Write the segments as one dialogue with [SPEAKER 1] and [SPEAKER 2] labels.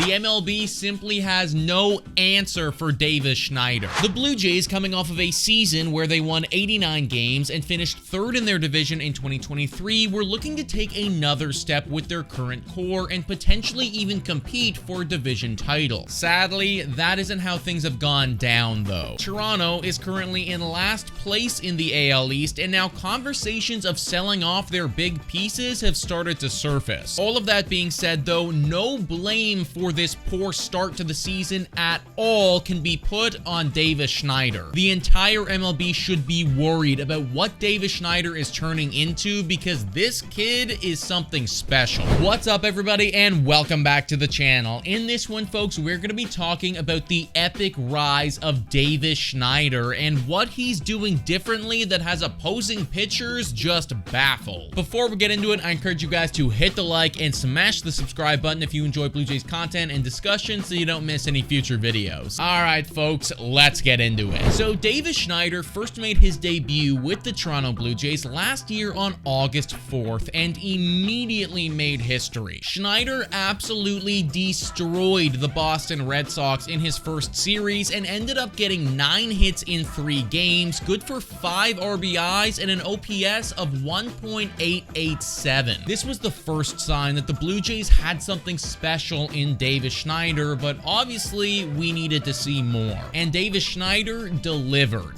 [SPEAKER 1] The MLB simply has no answer for Davis Schneider. The Blue Jays, coming off of a season where they won 89 games and finished third in their division in 2023, were looking to take another step with their current core and potentially even compete for a division title. Sadly, that isn't how things have gone down though. Toronto is currently in last place in the AL East, and now conversations of selling off their big pieces have started to surface. All of that being said though, no blame for this poor start to the season at all can be put on Davis Schneider. The entire MLB should be worried about what Davis Schneider is turning into, because this kid is something special. What's up everybody, and welcome back to the channel. In this one folks, we're going to be talking about the epic rise of Davis Schneider and what he's doing differently that has opposing pitchers just baffled. Before we get into it, I encourage you guys to hit the like and smash the subscribe button if you enjoy Blue Jays content and discussion so you don't miss any future videos. Alright folks, let's get into it. So Davis Schneider first made his debut with the Toronto Blue Jays last year on August 4th and immediately made history. Schneider absolutely destroyed the Boston Red Sox in his first series and ended up getting 9 hits in 3 games, good for 5 RBIs and an OPS of 1.887. This was the first sign that the Blue Jays had something special in Davis Schneider, but obviously we needed to see more. And Davis Schneider delivered.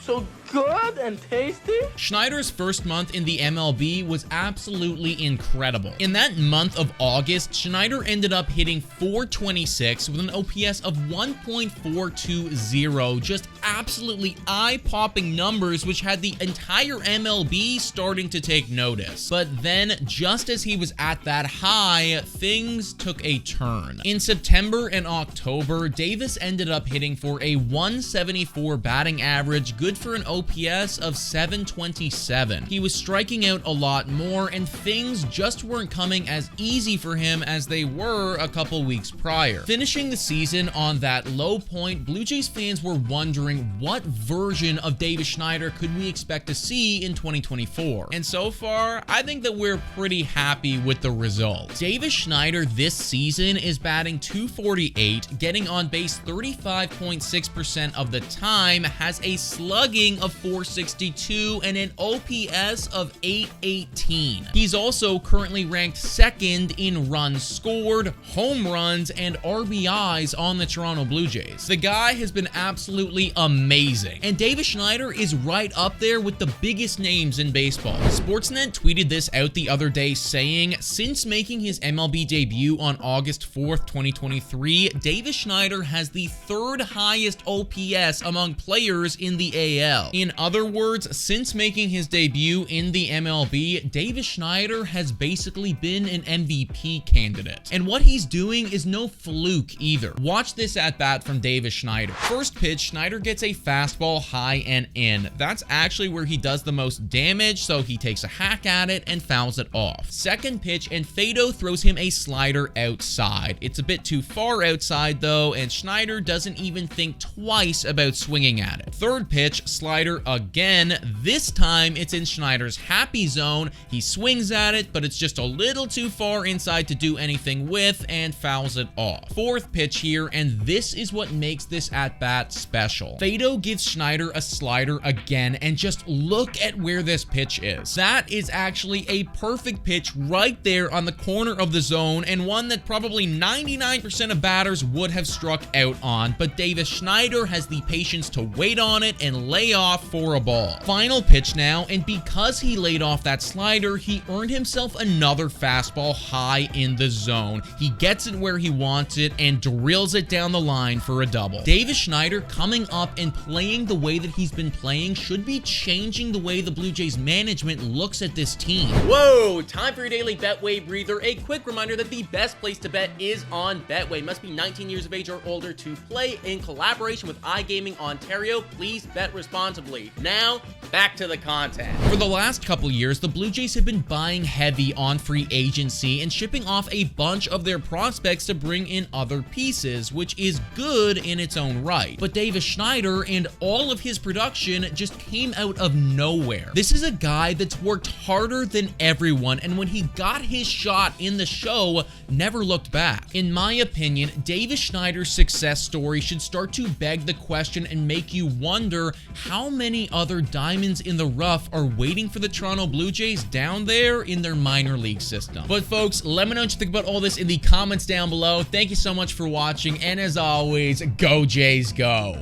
[SPEAKER 2] So good and tasty.
[SPEAKER 1] Schneider's first month in the MLB was absolutely incredible. In that month of August, Schneider ended up hitting .426 with an OPS of 1.420, just absolutely eye-popping numbers which had the entire MLB starting to take notice. But then, just as he was at that high, things took a turn. In September and October, Davis ended up hitting for a 174 batting average, good for an OPS of 727. He was striking out a lot more, and things just weren't coming as easy for him as they were a couple weeks prior. Finishing the season on that low point, Blue Jays fans were wondering what version of Davis Schneider could we expect to see in 2024. And so far, I think that we're pretty happy with the results. Davis Schneider this season is batting .248, getting on base 35.6% of the time, has a slugging of .462 and an OPS of .818. He's also currently ranked second in runs scored, home runs, and RBIs on the Toronto Blue Jays. The guy has been absolutely amazing, and Davis Schneider is right up there with the biggest names in baseball. Sportsnet tweeted this out the other day saying, since making his MLB debut on August 4th, 2023, Davis Schneider has the 3rd highest OPS among players in the AL. In other words, since making his debut in the MLB, Davis Schneider has basically been an MVP candidate. And what he's doing is no fluke either. Watch this at bat from Davis Schneider. First pitch, Schneider gets a fastball high and in. That's actually where he does the most damage, so he takes a hack at it and fouls it off. Second pitch, and Fado throws him a slider outside. It's a bit too far outside though, and Schneider doesn't even think twice about swinging at it. Third pitch, slider again. This time it's in Schneider's happy zone. He swings at it, but it's just a little too far inside to do anything with and fouls it off. Fourth pitch here, and this is what makes this at-bat special. Fado gives Schneider a slider again, and just look at where this pitch is. That is actually a perfect pitch right there on the corner of the zone, and one that probably 99% of batters would have struck out on, but Davis Schneider has the patience to wait on it and lay off for a ball. Final pitch now, and because he laid off that slider, he earned himself another fastball high in the zone. He gets it where he wants it and drills it down the line for a double. Davis Schneider coming up and playing the way that he's been playing should be changing the way the Blue Jays management looks at this team.
[SPEAKER 2] Whoa, time for your daily Betway breather. A quick reminder that the best place to bet is on Betway. Must be 19 years of age or older to play. In collaboration with iGaming Ontario, please bet responsibly. Now, back to the content.
[SPEAKER 1] For For the last couple years, the Blue Jays have been buying heavy on free agency and shipping off a bunch of their prospects to bring in other pieces, which is good in its own right. But Davis Schneider and all of his production just came out of nowhere. This is a guy that's worked harder than everyone, and when he got his shot in the show, never looked back. In my opinion, Davis Schneider's success story should start to beg the question and make you wonder how many other diamonds in the rough are waiting for the Toronto Blue Jays down there in their minor league system. But folks, let me know what you think about all this in the comments down below. Thank you so much for watching, and as always, go Jays go!